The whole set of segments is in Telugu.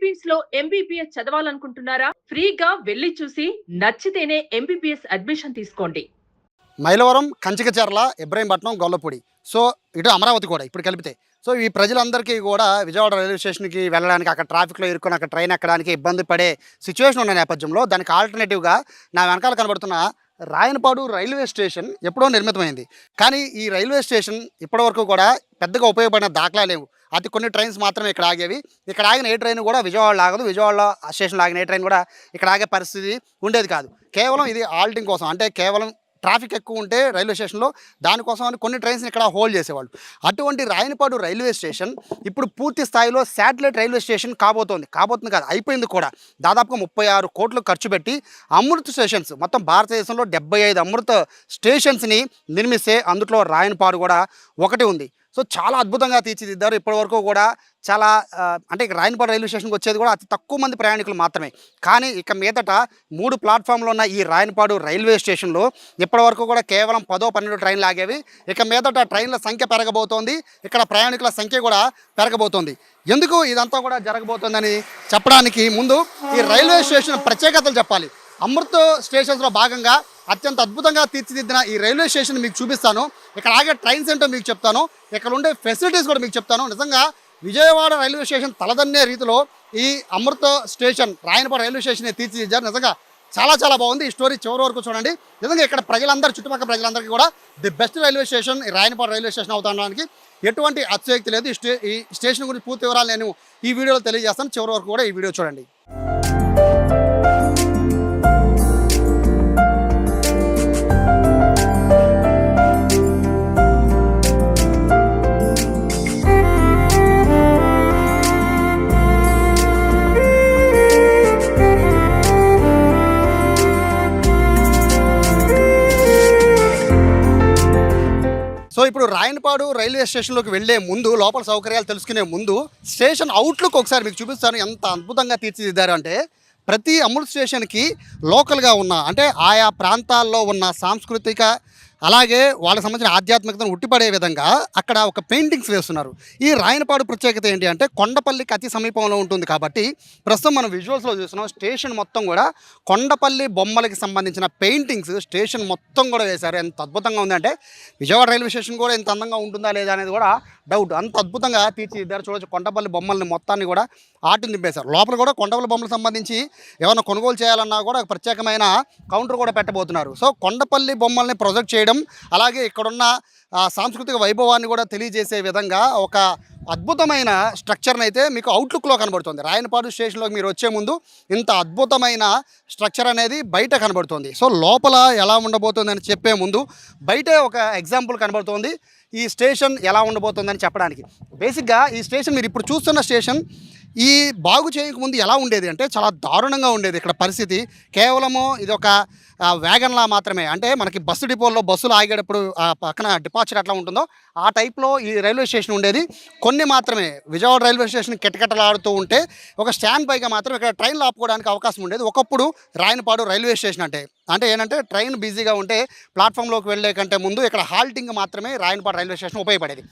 ఫిలిప్పీన్స్ లో ఎంబీబీఎస్ చదవాలనుకుంటున్నారా? ఫ్రీగా వెళ్లి చూసి నచ్చితేనే ఎంబీబీఎస్ అడ్మిషన్ తీసుకోండి. మైలవరం, కంచికచర్ల, ఇబ్రహీంపట్నం, గొల్లపూడి. సో ఇటు అమరావతి కూడా ఇప్పుడు కలిపితే. సో ఈ ప్రజలందరికీ కూడా విజయవాడ రైల్వే స్టేషన్కి వెళ్ళడానికి, అక్కడ ట్రాఫిక్లో ఇరుక్కుని అక్కడ ట్రైన్ ఎక్కడానికి ఇబ్బంది పడే సిచ్యువేషన్ ఉన్న నేపథ్యంలో దానికి ఆల్టర్నేటివ్గా నా వెనకాల కనబడుతున్న రాయనపాడు రైల్వే స్టేషన్ ఎప్పుడో నిర్మితమైంది. కానీ ఈ రైల్వే స్టేషన్ ఇప్పటివరకు కూడా పెద్దగా ఉపయోగపడిన దాఖలా లేవు. అతి కొన్ని ట్రైన్స్ మాత్రమే ఇక్కడ ఆగేవి. ఇక్కడ ఆగిన ఏ ట్రైన్ కూడా విజయవాడలో ఆగదు. విజయవాడలో ఆ స్టేషన్లో ఆగిన ఏ ట్రైన్ కూడా ఇక్కడ ఆగే పరిస్థితి ఉండేది కాదు. కేవలం ఇది ఆల్టింగ్ కోసం, అంటే కేవలం ట్రాఫిక్ ఎక్కువ ఉంటే రైల్వే స్టేషన్లో దానికోసం అని కొన్ని ట్రైన్స్ని ఇక్కడ హోల్డ్ చేసేవాళ్ళు. అటువంటి రాయనపాడు రైల్వే స్టేషన్ ఇప్పుడు పూర్తి స్థాయిలో శాటిలైట్ రైల్వే స్టేషన్ కాబోతుంది కాదు, అయిపోయింది కూడా. దాదాపుగా 36 కోట్లు ఖర్చు పెట్టి అమృత్ స్టేషన్స్, మొత్తం భారతదేశంలో 75 అమృత్ స్టేషన్స్ని నిర్మిస్తే అందులో రాయనపాడు కూడా ఒకటి ఉంది. సో చాలా అద్భుతంగా తీర్చిదిద్దారు. ఇప్పటివరకు కూడా చాలా అంటే ఇక రాయనపాడు రైల్వే స్టేషన్కి వచ్చేది కూడా అతి తక్కువ మంది ప్రయాణికులు మాత్రమే. కానీ ఇక మీదట 3 ప్లాట్ఫామ్లు ఉన్న ఈ రాయనపాడు రైల్వే స్టేషన్లో ఇప్పటివరకు కూడా కేవలం 10-12 ట్రైన్లు ఆగేవి. ఇక మీదట ట్రైన్ల సంఖ్య పెరగబోతోంది, ఇక్కడ ప్రయాణికుల సంఖ్య కూడా పెరగబోతోంది. ఎందుకు ఇదంతా కూడా జరగబోతోందని చెప్పడానికి ముందు ఈ రైల్వే స్టేషన్ ప్రత్యేకతలు చెప్పాలి. అమృత్ స్టేషన్స్లో భాగంగా అత్యంత అద్భుతంగా తీర్చిదిద్దిన ఈ రైల్వే స్టేషన్ మీకు చూపిస్తాను. ఇక్కడ ఆగే ట్రైన్స్ ఏంటో మీకు చెప్తాను, ఇక్కడ ఉండే ఫెసిలిటీస్ కూడా మీకు చెప్తాను. నిజంగా విజయవాడ రైల్వే స్టేషన్ తలదన్నే రీతిలో ఈ Amrit station, Rayanapadu railway station తీర్చిదిద్దారు. నిజంగా చాలా చాలా బాగుంది. ఈ స్టోరీ చివరి వరకు చూడండి. నిజంగా ఇక్కడ ప్రజలందరూ, చుట్టుపక్కల ప్రజలందరికీ కూడా ది బెస్ట్ రైల్వే స్టేషన్ ఈ రాయనపాడు రైల్వే స్టేషన్ అవుతానికి ఎటువంటి అతిశయోక్తి లేదు. ఈ స్టేషన్ గురించి పూర్తి వివరాలు నేను ఈ వీడియోలో తెలియజేస్తాను. చివరి వరకు కూడా ఈ వీడియో చూడండి. సో ఇప్పుడు రాయనపాడు రైల్వే స్టేషన్లోకి వెళ్ళే ముందు, లోపల సౌకర్యాలు తెలుసుకునే ముందు స్టేషన్ అవుట్లుక్ ఒకసారి మీకు చూపిస్తాను. ఎంత అద్భుతంగా తీర్చిదిద్దారు అంటే ప్రతి అమృత్ స్టేషన్కి లోకల్గా ఉన్న, అంటే ఆయా ప్రాంతాల్లో ఉన్న సాంస్కృతిక అలాగే వాళ్ళకి సంబంధించిన ఆధ్యాత్మికతను ఉట్టిపడే విధంగా అక్కడ ఒక పెయింటింగ్స్ వేస్తున్నారు. ఈ రాయనపాడు ప్రత్యేకత ఏంటి అంటే కొండపల్లికి అతి సమీపంలో ఉంటుంది కాబట్టి ప్రస్తుతం మనం విజువల్స్లో చూస్తున్నాం. స్టేషన్ మొత్తం కూడా కొండపల్లి బొమ్మలకి సంబంధించిన పెయింటింగ్స్ స్టేషన్ మొత్తం కూడా వేశారు. ఎంత అద్భుతంగా ఉందంటే విజయవాడ రైల్వే స్టేషన్ కూడా ఇంత అందంగా ఉంటుందా లేదా అనేది కూడా డౌట్. అంత అద్భుతంగా తీర్చిదిద్దారు. చూడవచ్చు కొండపల్లి బొమ్మల్ని మొత్తాన్ని కూడా ఆటిని నింపేశారు. లోపల కూడా కొండపల్లి బొమ్మలకు సంబంధించి ఏమైనా కొనుగోలు చేయాలన్నా కూడా ప్రత్యేకమైన కౌంటర్ కూడా పెట్టబోతున్నారు. సో కొండపల్లి బొమ్మల్ని ప్రొజెక్ట్ చేయడం, అలాగే ఇక్కడున్న సాంస్కృతిక వైభవాన్ని కూడా తెలియజేసే విధంగా ఒక అద్భుతమైన స్ట్రక్చర్ని అయితే మీకు అవుట్లుక్లో కనబడుతుంది. రాయనపాడు స్టేషన్లోకి మీరు వచ్చే ముందు ఇంత అద్భుతమైన స్ట్రక్చర్ అనేది బయట కనబడుతుంది. సో లోపల ఎలా ఉండబోతుందని చెప్పే ముందు బయటే ఒక ఎగ్జాంపుల్ కనబడుతుంది ఈ స్టేషన్ ఎలా ఉండబోతుందని చెప్పడానికి. బేసిక్గా ఈ స్టేషన్, మీరు ఇప్పుడు చూస్తున్న స్టేషన్ ఈ బాగు చేయకముందు ఎలా ఉండేది అంటే చాలా దారుణంగా ఉండేది. ఇక్కడ పరిస్థితి కేవలము ఇది ఒక వ్యాగన్లా మాత్రమే, అంటే మనకి బస్సు డిపోల్లో బస్సులు ఆగేటప్పుడు పక్కన డిపార్చర్ ఎట్లా ఉంటుందో ఆ టైప్లో ఈ రైల్వే స్టేషన్ ఉండేది. కొన్ని మాత్రమే విజయవాడ రైల్వే స్టేషన్ కిటకిటలాడుతూ ఉంటే ఒక స్టాండ్ పైగా మాత్రం ఇక్కడ ట్రైన్లు ఆపుకోవడానికి అవకాశం ఉండేది ఒకప్పుడు రాయనపాడు రైల్వే స్టేషన్ అంటే ఏంటంటే ట్రైన్ బిజీగా ఉంటే ప్లాట్ఫామ్లోకి వెళ్ళే కంటే ముందు ఇక్కడ హాల్టింగ్ మాత్రమే రాయనపాడు రైల్వే స్టేషన్ ఉపయోగపడేది.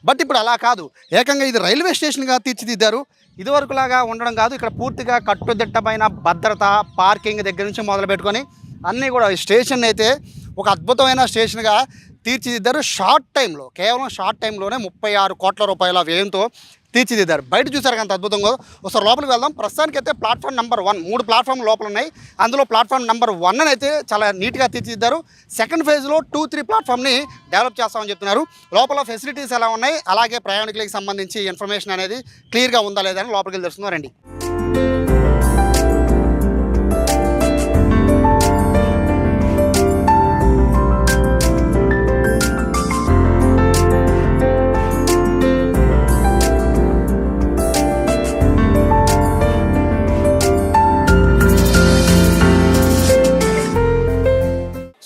బట్ ఇప్పుడు అలా కాదు, ఏకంగా ఇది రైల్వే స్టేషన్గా తీర్చిదిద్దారు. ఇదివరకులాగా ఉండడం కాదు, ఇక్కడ పూర్తిగా కట్టుదిట్టమైన భద్రత, పార్కింగ్ దగ్గర నుంచి మొదలు పెట్టుకొని అన్నీ కూడా ఈ స్టేషన్ అయితే ఒక అద్భుతమైన స్టేషన్గా తీర్చిదిద్దారు. కేవలం షార్ట్ టైంలోనే 36 కోట్ల రూపాయల వ్యయంతో తీర్చిదిద్దారు. బయట చూసారు అంత అద్భుతంగా. ఒకసారి లోపలికి వెళ్దాం. ప్రస్తుతానికి అయితే ప్లాట్ఫామ్ నెంబర్ 1, 3 ప్లాట్ఫామ్ లోపల ఉన్నాయి. అందులో ప్లాట్ఫామ్ నెంబర్ 1 అయితే చాలా నీట్గా తీర్చిదిద్దారు. సెకండ్ ఫేజ్లో 2-3 ప్లాట్ఫామ్ని డెవలప్ చేస్తామని చెప్తున్నారు. లోపల ఫెసిలిటీస్ ఎలా ఉన్నాయి, అలాగే ప్రయాణికులకు సంబంధించి ఇన్ఫర్మేషన్ అనేది క్లియర్గా ఉందా లేదా అని లోపలికి వెళ్ళి తెలుస్తున్నారు. రండి.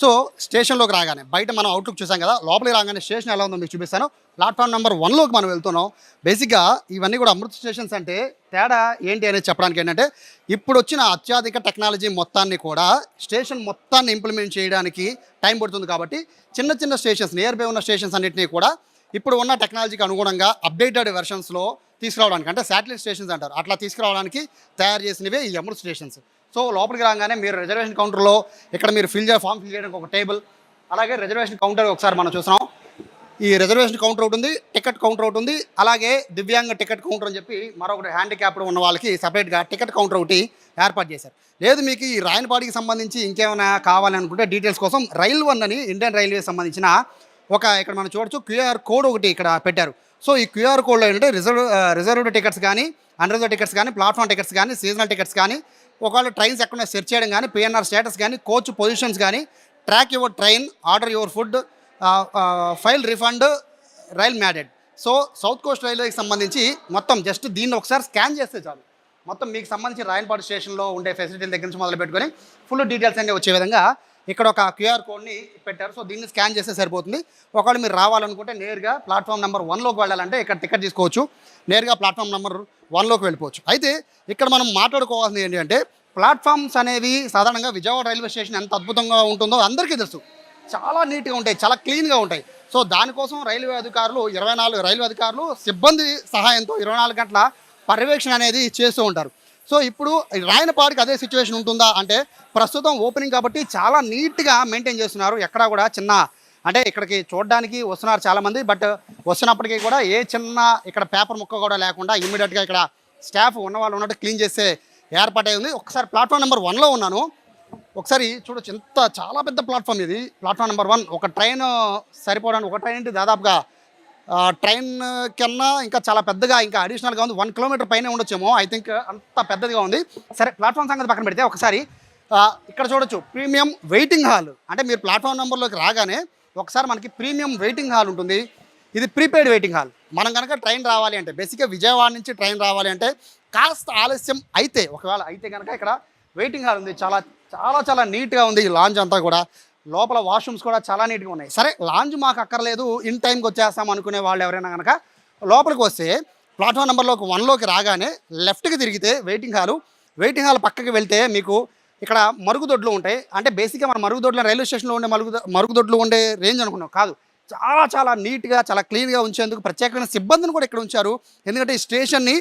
సో స్టేషన్లోకి రాగానే బయట మనం అవుట్లుక్ చూసాం కదా, లోపలికి రాగానే స్టేషన్ ఎలా ఉందో మీకు చూపిస్తాను. ప్లాట్ఫామ్ నెంబర్ 1లోకి మనం వెళ్తున్నాం. బేసిక్గా ఇవన్నీ కూడా అమృత్ స్టేషన్స్ అంటే తేడా ఏంటి అనేది చెప్పడానికి ఏంటంటే ఇప్పుడు వచ్చిన అత్యాధునిక టెక్నాలజీ మొత్తాన్ని కూడా స్టేషన్ మొత్తాన్ని ఇంప్లిమెంట్ చేయడానికి టైం పడుతుంది. కాబట్టి చిన్న చిన్న స్టేషన్స్, నియర్ బై ఉన్న స్టేషన్స్ అన్నింటినీ కూడా ఇప్పుడు ఉన్న టెక్నాలజీకి అనుగుణంగా అప్డేటెడ్ వెర్షన్స్లో తీసుకురావడానికి, అంటే శాటిలైట్ స్టేషన్స్ అంటారు, అట్లా తీసుకురావడానికి తయారు చేసినవే ఈ అమృత్ స్టేషన్స్. సో లోపలికి రాగానే మీరు రిజర్వేషన్ కౌంటర్లో ఇక్కడ మీరు ఫామ్ ఫిల్ చేయడానికి ఒక టేబుల్, అలాగే రిజర్వేషన్ కౌంటర్ ఒకసారి మనం చూస్తున్నాం. ఈ రిజర్వేషన్ కౌంటర్ ఒకటి ఉంది, టికెట్ కౌంటర్ ఒకటి ఉంది, అలాగే దివ్యాంగ టికెట్ కౌంటర్ అని చెప్పి మరొకటి హ్యాండిక్యాప్డ్ ఉన్న వాళ్ళకి సపరేట్గా టికెట్ కౌంటర్ ఒకటి ఏర్పాటు చేశారు. లేదు మీకు ఈ రాయనపాడికి సంబంధించి ఇంకేమైనా కావాలనుకుంటే డీటెయిల్స్ కోసం రైల్ 1 అని ఇండియన్ రైల్వే సంబంధించిన ఇక్కడ మనం చూడొచ్చు క్యూఆర్ కోడ్ ఒకటి ఇక్కడ పెట్టారు. సో ఈ క్యూఆర్ కోడ్లో ఏంటంటే రిజర్వ్డ్ టికెట్స్ కానీ, అన్రిజర్వ్ టికెట్స్ కానీ, ప్లాట్ఫామ్ టికెట్స్ కానీ, సీజనల్ టికెట్స్ కానీ, ఒకవేళ ట్రైన్స్ ఎక్కడ సెర్చ్ చేయడం కానీ, పిఎన్ఆర్ స్టేటస్ కానీ, కోచ్ పొజిషన్స్ కానీ, track your train, order your food, file refund, rail Madad. So south coast రైల్వేకి సంబంధించి మొత్తం జస్ట్ దీన్ని ఒకసారి స్కాన్ చేస్తే చాలు, మొత్తం మీకు సంబంధించి రాయనపాడు స్టేషన్లో ఉండే ఫెసిలిటీల దగ్గర నుంచి మొదలు పెట్టుకొని ఫుల్ డీటెయిల్స్ అన్నీ వచ్చే విధంగా ఇక్కడ ఒక క్యూఆర్ కోడ్ని పెట్టారు. సో దీన్ని స్కాన్ చేస్తే సరిపోతుంది. ఒకవేళ మీరు రావాలనుకుంటే నేరుగా ప్లాట్ఫామ్ నెంబర్ 1లోకి వెళ్ళాలంటే ఇక్కడ టికెట్ తీసుకోవచ్చు, నేరుగా ప్లాట్ఫామ్ నెంబర్ 1లోకి వెళ్ళిపోవచ్చు. అయితే ఇక్కడ మనం మాట్లాడుకోవాల్సింది ఏంటి అంటే, ప్లాట్ఫామ్స్ అనేవి సాధారణంగా విజయవాడ రైల్వే స్టేషన్ ఎంత అద్భుతంగా ఉంటుందో అందరికీ తెలుసు, చాలా నీట్గా ఉంటాయి, చాలా క్లీన్గా ఉంటాయి. సో దానికోసం రైల్వే అధికారులు సిబ్బంది సహాయంతో 24 గంటల పర్యవేక్షణ అనేది చేస్తూ ఉంటారు. సో ఇప్పుడు రాయనపాడికి అదే సిచ్యువేషన్ ఉంటుందా అంటే, ప్రస్తుతం ఓపెనింగ్ కాబట్టి చాలా నీట్గా మెయింటైన్ చేస్తున్నారు. ఎక్కడా కూడా చిన్న అంటే ఇక్కడికి చూడడానికి వస్తున్నారు చాలామంది, బట్ వస్తున్నప్పటికీ కూడా ఏ చిన్న ఇక్కడ పేపర్ ముక్క కూడా లేకుండా ఇమ్మీడియట్గా ఇక్కడ స్టాఫ్ ఉన్నవాళ్ళు ఉన్నట్టు క్లీన్ చేసే ఏర్పాటై ఉంది. ఒకసారి ప్లాట్ఫామ్ నెంబర్ 1లో ఉన్నాను, ఒకసారి చూడొచ్చు, ఎంత చాలా పెద్ద ప్లాట్ఫామ్ ఇది. ప్లాట్ఫామ్ నెంబర్ 1 ఒక ట్రైన్ సరిపోవడానికి, ఒక ట్రైన్ అంటే దాదాపుగా ట్రైన్ కన్నా ఇంకా చాలా పెద్దగా ఇంకా అడిషనల్గా ఉంది, 1 కిలోమీటర్ పైన ఉండొచ్చేమో, ఐ థింక్ అంత పెద్దదిగా ఉంది. సరే ప్లాట్ఫామ్ సంగతి పక్కన పెడితే ఒకసారి ఇక్కడ చూడొచ్చు ప్రీమియం వెయిటింగ్ హాల్. అంటే మీరు ప్లాట్ఫామ్ నెంబర్లోకి రాగానే ఒకసారి మనకి ప్రీమియం వెయిటింగ్ హాల్ ఉంటుంది. ఇది ప్రీపెయిడ్ వెయిటింగ్ హాల్. మనం కనుక ట్రైన్ రావాలి అంటే, బేసిక్గా విజయవాడ నుంచి ట్రైన్ రావాలి అంటే కాస్త ఆలస్యం అయితే, ఒకవేళ అయితే కనుక ఇక్కడ వెయిటింగ్ హాల్ ఉంది. చాలా చాలా చాలా నీట్గా ఉంది ఈ లాంజ్ అంతా కూడా. లోపల వాష్రూమ్స్ కూడా చాలా నీట్గా ఉన్నాయి. సరే లాంజ్ మాకు అక్కర్లేదు, ఇన్ టైంకి వచ్చేస్తాం అనుకునే వాళ్ళు ఎవరైనా కనుక లోపలికి వస్తే ప్లాట్ఫామ్ నెంబర్లోకి 1లోకి రాగానే లెఫ్ట్కి తిరిగితే వెయిటింగ్ హాల్ పక్కకి వెళ్తే మీకు ఇక్కడ మరుగుదొడ్లు ఉంటాయి. అంటే బేసిక్గా మన మరుగుదొడ్లు రైల్వే స్టేషన్లో ఉండే మరుగుదొడ్లు ఉండే రేంజ్ అనుకున్నాం కాదు, చాలా చాలా నీట్గా చాలా క్లీన్గా ఉంచేందుకు ప్రత్యేకమైన సిబ్బందిని కూడా ఇక్కడ ఉంచారు. ఎందుకంటే ఈ స్టేషన్ని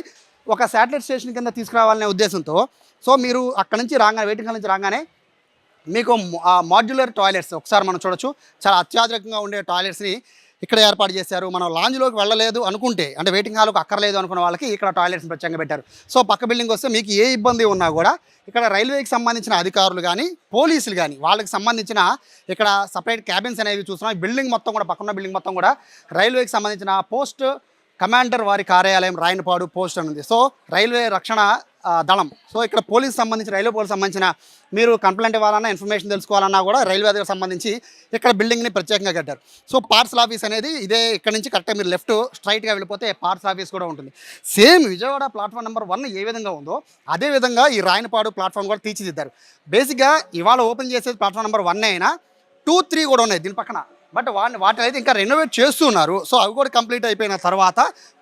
ఒక శాటిలైట్ స్టేషన్ కింద తీసుకురావాలనే ఉద్దేశంతో. సో మీరు అక్కడ నుంచి రాగానే, వెయిటింగ్ హాల్ నుంచి రాగానే మీకు మాడ్యులర్ టాయిలెట్స్ ఒకసారి మనం చూడొచ్చు, చాలా అత్యాధునికంగా ఉండే టాయిలెట్స్ని ఇక్కడ ఏర్పాటు చేశారు. మనం లాంజ్లోకి వెళ్ళలేదు అనుకుంటే, అంటే వెయిటింగ్ హాల్కి అక్కర్లేదు అనుకున్న వాళ్ళకి ఇక్కడ టాయిలెట్స్ని ప్రత్యేకంగా పెట్టారు. సో పక్క బిల్డింగ్ వస్తే మీకు ఏ ఇబ్బంది ఉన్నా కూడా ఇక్కడ రైల్వేకి సంబంధించిన అధికారులు కానీ, పోలీసులు కానీ, వాళ్ళకి సంబంధించిన ఇక్కడ సపరేట్ క్యాబిన్స్ అనేవి చూస్తున్నాం. బిల్డింగ్ మొత్తం కూడా, పక్కన బిల్డింగ్ మొత్తం కూడా రైల్వేకి సంబంధించిన పోస్ట్ కమాండర్ వారి కార్యాలయం రాయనపాడు పోస్ట్ అని ఉంది. సో రైల్వే రక్షణ దళం. సో ఇక్కడ రైల్వే పోలీస్ సంబంధించిన మీరు కంప్లైంట్ ఇవ్వాలన్నా, ఇన్ఫర్మేషన్ తెలుసుకోవాలన్నా కూడా రైల్వే దగ్గర సంబంధించి ఇక్కడ బిల్డింగ్ని ప్రత్యేకంగా కట్టారు. సో పార్సల్ ఆఫీస్ అనేది ఇదే, ఇక్కడ నుంచి కరెక్ట్గా మీరు లెఫ్ట్ స్ట్రైట్గా వెళ్ళిపోతే పార్సల్ ఆఫీస్ కూడా ఉంటుంది. సేమ్ విజయవాడ ప్లాట్ఫామ్ నెంబర్ 1 ఏ విధంగా ఉందో అదేవిధంగా ఈ రాయనపాడు ప్లాట్ఫామ్ కూడా తీర్చిదిద్దారు. బేసిక్గా ఇవాళ ఓపెన్ చేసేది ప్లాట్ఫామ్ నెంబర్ 1 అయినా 2, 3 కూడా ఉన్నాయి దీని పక్కన, బట్ వాటిని అయితే ఇంకా రెనోవేట్ చేస్తున్నారు. సో అవి కూడా కంప్లీట్ అయిపోయిన తర్వాత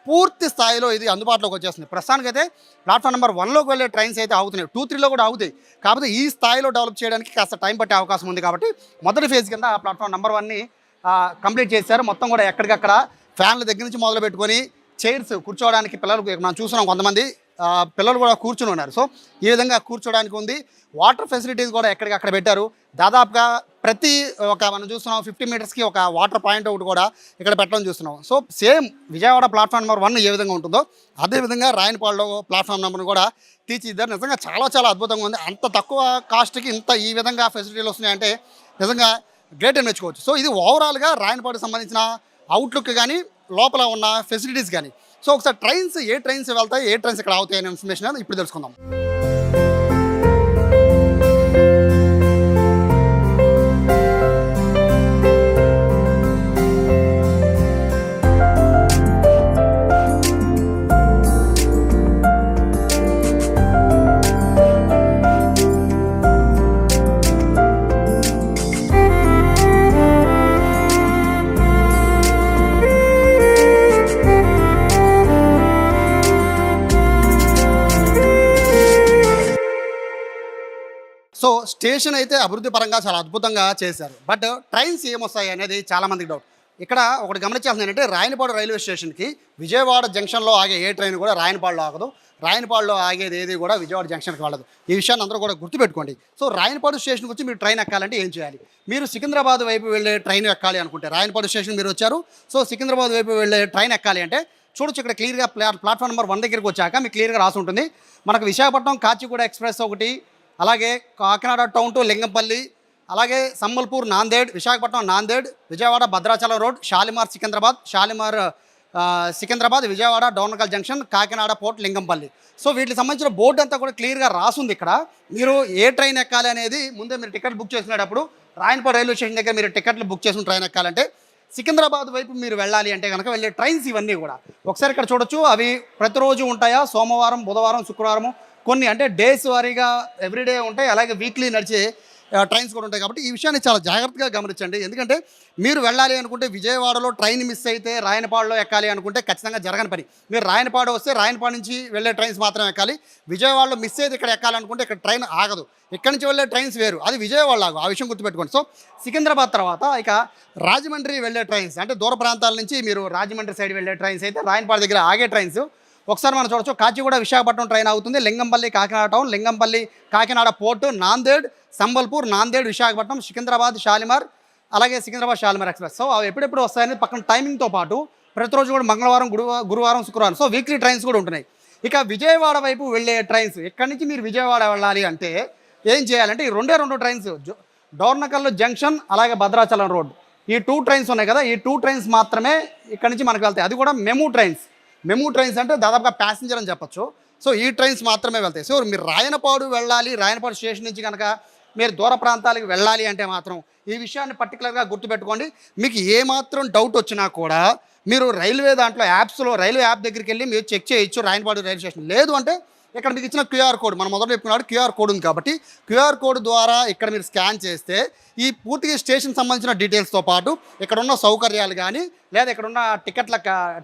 పూర్తి స్థాయిలో ఇది అందుబాటులోకి వచ్చేస్తుంది. ప్రస్తుతానికైతే ప్లాట్ఫామ్ నెంబర్ 1లోకి వెళ్ళే ట్రైన్స్ అయితే ఆగుతున్నాయి, 2, 3లో కూడా ఆగుతాయి. కాకపోతే ఈ స్థాయిలో డెవలప్ చేయడానికి కాస్త టైం పట్టే అవకాశం ఉంది. కాబట్టి మొదటి ఫేజ్ కింద ప్లాట్ఫామ్ నెంబర్ 1ని కంప్లీట్ చేశారు. మొత్తం కూడా ఎక్కడికక్కడ ఫ్యాన్ల దగ్గర నుంచి మొదలు పెట్టుకొని చైర్స్ కూర్చోవడానికి పిల్లలకు మనం చూస్తున్నాం, కొంతమంది పిల్లలు కూడా కూర్చుని ఉన్నారు. సో ఈ విధంగా కూర్చోడానికి ఉంది. వాటర్ ఫెసిలిటీస్ కూడా ఎక్కడికక్కడ పెట్టారు. దాదాపుగా ప్రతి మనం చూస్తున్నాం 50 మీటర్స్కి ఒక వాటర్ పాయింట్ ఒకటి కూడా ఇక్కడ పెట్టడం చూస్తున్నాం. So same Vijayawada platform number 1 ఏ విధంగా ఉంటుందో అదేవిధంగా రాయనపాడులో ప్లాట్ఫామ్ నెంబర్ను కూడా తీర్చిదిద్దారు. నిజంగా చాలా చాలా అద్భుతంగా ఉంది. అంత తక్కువ కాస్ట్కి ఈ విధంగా ఫెసిలిటీలు వస్తున్నాయంటే నిజంగా గ్రేట్ అని మెచ్చుకోవచ్చు. సో ఇది ఓవరాల్గా రాయనపాడుకు సంబంధించిన అవుట్లుక్ కానీ, లోపల ఉన్న ఫెసిలిటీస్ కానీ. సో ఒకసారి ఏ ట్రైన్స్ వెళ్తాయి, ఏ ట్రైన్స్ ఇక్కడ అవుతాయి అనే ఇన్ఫర్మేషన్ ఇప్పుడు తెలుసుకుందాం. సో స్టేషన్ అయితే అభివృద్ధి పరంగా చాలా అద్భుతంగా చేశారు. బట్ ట్రైన్స్ ఏమొస్తాయి అనేది చాలామందికి డౌట్. ఇక్కడ ఒకటి గమనించాల్సింది ఏంటంటే రాయనపాడు రైల్వే స్టేషన్కి విజయవాడ జంక్షన్లో ఆగే ఏ ట్రైన్ కూడా రాయనపాడులో ఆగదు, రాయనపాడులో ఆగేది ఏది కూడా విజయవాడ జంక్షన్కి వెళ్ళదు. ఈ విషయాన్ని అందరూ కూడా గుర్తుపెట్టుకోండి. సో రాయనపాడు స్టేషన్కి వచ్చి మీరు ట్రైన్ ఎక్కాలంటే ఏం చేయాలి? మీరు సికింద్రాబాద్ వైపు వెళ్ళే ట్రైన్ ఎక్కాలి అనుకుంటే, రాయనపాడు స్టేషన్ మీరు వచ్చారు, సో సికింద్రాబాద్ వైపు వెళ్ళే ట్రైన్ ఎక్కాలి అంటే చూడొచ్చు ఇక్కడ క్లియర్గా ప్లాట్ఫామ్ నెంబర్ 1 దగ్గరికి వచ్చాక మీకు క్లియర్గా రాసి ఉంటుంది. మనకు విశాఖపట్నం కాచిగూడ ఎక్స్ప్రెస్ ఒకటి, అలాగే కాకినాడ టౌన్ టు లింగంపల్లి, అలాగే Sambalpur Nanded, Visakhapatnam Nanded, Vijayawada Bhadrachalam road, Shalimar Secunderabad, Shalimar Secunderabad, Vijayawada Dornakal junction, Kakinada port, Lingampally. So వీటికి సంబంధించిన బోర్డు అంతా కూడా క్లియర్గా రాసుంది. ఇక్కడ మీరు ఏ ట్రైన్ ఎక్కాలి అనేది ముందే మీరు టికెట్ బుక్ చేసుకునేటప్పుడు రాయనపాడు రైల్వే స్టేషన్ దగ్గర మీరు టికెట్లు బుక్ చేసుకుని ట్రైన్ ఎక్కాలంటే, సికింద్రాబాద్ వైపు మీరు వెళ్ళాలి అంటే కనుక వెళ్ళే ట్రైన్స్ ఇవన్నీ కూడా ఒకసారి ఇక్కడ చూడొచ్చు. అవి ప్రతిరోజు ఉంటాయా, సోమవారం, బుధవారం, శుక్రవారము, కొన్ని అంటే డేస్ వారీగా ఎవ్రీడే ఉంటాయి, అలాగే వీక్లీ నడిచే ట్రైన్స్ కూడా ఉంటాయి. కాబట్టి ఈ విషయాన్ని చాలా జాగ్రత్తగా గమనించండి. ఎందుకంటే మీరు వెళ్ళాలి అనుకుంటే విజయవాడలో ట్రైన్ మిస్ అయితే రాయనపాడులో ఎక్కాలి అనుకుంటే ఖచ్చితంగా జరగని పని. మీరు రాయనపాడు వస్తే రాయనపాడు నుంచి వెళ్ళే ట్రైన్స్ మాత్రం ఎక్కాలి. విజయవాడలో మిస్ అయితే ఇక్కడ ఎక్కాలనుకుంటే ఇక్కడ ట్రైన్ ఆగదు. ఇక్కడి నుంచి వెళ్ళే ట్రైన్స్ వేరు, అది విజయవాడ ఆగు. ఆ విషయం గుర్తుపెట్టుకోండి. సో సికింద్రాబాద్ తర్వాత ఇక రాజమండ్రి వెళ్ళే ట్రైన్స్ అంటే దూర ప్రాంతాల నుంచి మీరు రాజమండ్రి సైడ్ వెళ్ళే ట్రైన్స్ అయితే రాయనపాడు దగ్గర ఆగే ట్రైన్స్ ఒకసారి మనం చూడొచ్చు. కాచిగూడ విశాఖపట్నం ట్రైన్ అవుతుంది, లింగంపల్లి కాకినాడ టౌన్, లింగంపల్లి కాకినాడ పోర్టు, నాందేడ్ సంబల్పూర్, నాందేడ్ విశాఖపట్నం, సికింద్రాబాద్ షాలిమార్, అలాగే సికింద్రాబాద్ షాలిమార్ ఎక్స్ప్రెస్. సో అవి ఎప్పుడెప్పుడు వస్తాయని పక్కన టైమింగ్తో పాటు ప్రతిరోజు కూడా మంగళవారం, గురువారం, శుక్రవారం, సో వీక్లీ ట్రైన్స్ కూడా ఉంటున్నాయి. ఇక విజయవాడ వైపు వెళ్ళే ట్రైన్స్, ఇక్కడి నుంచి మీరు విజయవాడ వెళ్ళాలి అంటే ఏం చేయాలంటే ఈ రెండు ట్రైన్స్ డోర్నకల్ జంక్షన్, అలాగే భద్రాచలం రోడ్, ఈ 2 ట్రైన్స్ ఉన్నాయి కదా, ఈ 2 ట్రైన్స్ మాత్రమే ఇక్కడి నుంచి మనకు వెళ్తాయి. అది కూడా మెమూ ట్రైన్స్ అంటే దాదాపుగా ప్యాసింజర్ అని చెప్పొచ్చు. సో ఈ ట్రైన్స్ మాత్రమే వెళ్తాయి. సో మీరు రాయనపాడు వెళ్ళాలి, రాయనపాడు స్టేషన్ నుంచి కనుక మీరు దూర ప్రాంతాలకు వెళ్ళాలి అంటే మాత్రం ఈ విషయాన్ని పర్టికులర్గా గుర్తుపెట్టుకోండి. మీకు ఏమాత్రం డౌట్ వచ్చినా కూడా మీరు రైల్వే దాంట్లో యాప్స్లో రైల్వే యాప్ దగ్గరికి వెళ్ళి మీరు చెక్ చేయొచ్చు రాయనపాడు రైల్వే స్టేషన్. లేదు అంటే ఇక్కడ మీకు ఇచ్చిన క్యూఆర్ కోడ్, మనం మొదట చెప్పుకున్నాడు క్యూఆర్ కోడ్ ఉంది కాబట్టి క్యూఆర్ కోడ్ ద్వారా ఇక్కడ మీరు స్కాన్ చేస్తే ఈ పూర్తిగా స్టేషన్ సంబంధించిన డీటెయిల్స్తో పాటు ఇక్కడ ఉన్న సౌకర్యాలు కానీ, లేదా ఇక్కడ ఉన్న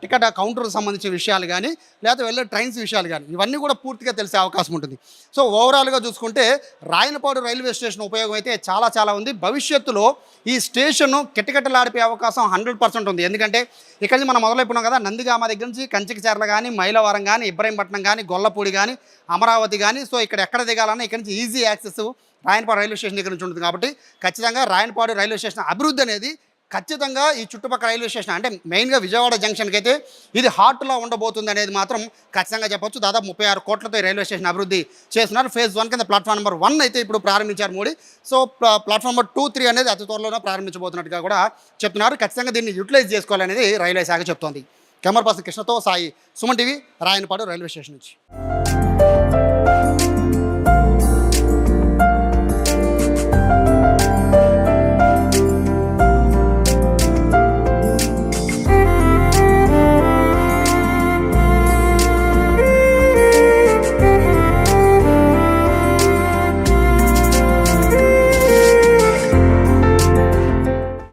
టికెట్ కౌంటర్కి సంబంధించిన విషయాలు కానీ, లేదా వెళ్ళే ట్రైన్స్ విషయాలు కానీ ఇవన్నీ కూడా పూర్తిగా తెలిసే అవకాశం ఉంటుంది. సో ఓవరాల్గా చూసుకుంటే రాయనపాడు రైల్వే స్టేషన్ ఉపయోగం అయితే చాలా ఉంది. భవిష్యత్తులో ఈ స్టేషన్ కిటకిటలాడిపోయే అవకాశం 100% ఉంది. ఎందుకంటే ఇక్కడ నుంచి మనం మొదలైపోయినాం కదా, నందిగామ దగ్గర నుంచి కంచికచర్ల కానీ, మైలవరం కానీ, ఇబ్రహీంపట్నం కానీ, గొల్లపూడి కానీ, అమరావతి కానీ, సో ఇక్కడ ఎక్కడ దిగాలన్నా ఇక్కడ నుంచి easy access Rayanapadu railway station దగ్గర నుంచి ఉంటుంది. కాబట్టి ఖచ్చితంగా రాయనపాడు రైల్వే స్టేషన్ అభివృద్ధి అనేది ఖచ్చితంగా ఈ చుట్టుపక్కల రైల్వే స్టేషన్ అంటే మెయిన్గా విజయవాడ జంక్షన్కి అయితే ఇది హార్ట్లో ఉండబోతుంది అనేది మాత్రం ఖచ్చితంగా చెప్పొచ్చు. దాదాపు 36 కోట్లతో ఈ రైల్వే స్టేషన్ అభివృద్ధి చేస్తున్నారు. ఫేజ్ 1 కింద ప్లాట్ఫామ్ నెంబర్ 1 అయితే ఇప్పుడు ప్రారంభించారు మోడీ. సో ప్లాట్ఫామ్ నెంబర్ 2, 3 అనేది అతి త్వరలోనే ప్రారంభించబోతున్నట్టుగా కూడా చెప్తున్నారు. ఖచ్చితంగా దీన్ని యూటిలైజ్ చేసుకోవాలనేది రైల్వే శాఖ చెప్తోంది. కెమెరా పర్సన్ కృష్ణతో Sai, Suman TV, Rayanapadu railway station నుంచి.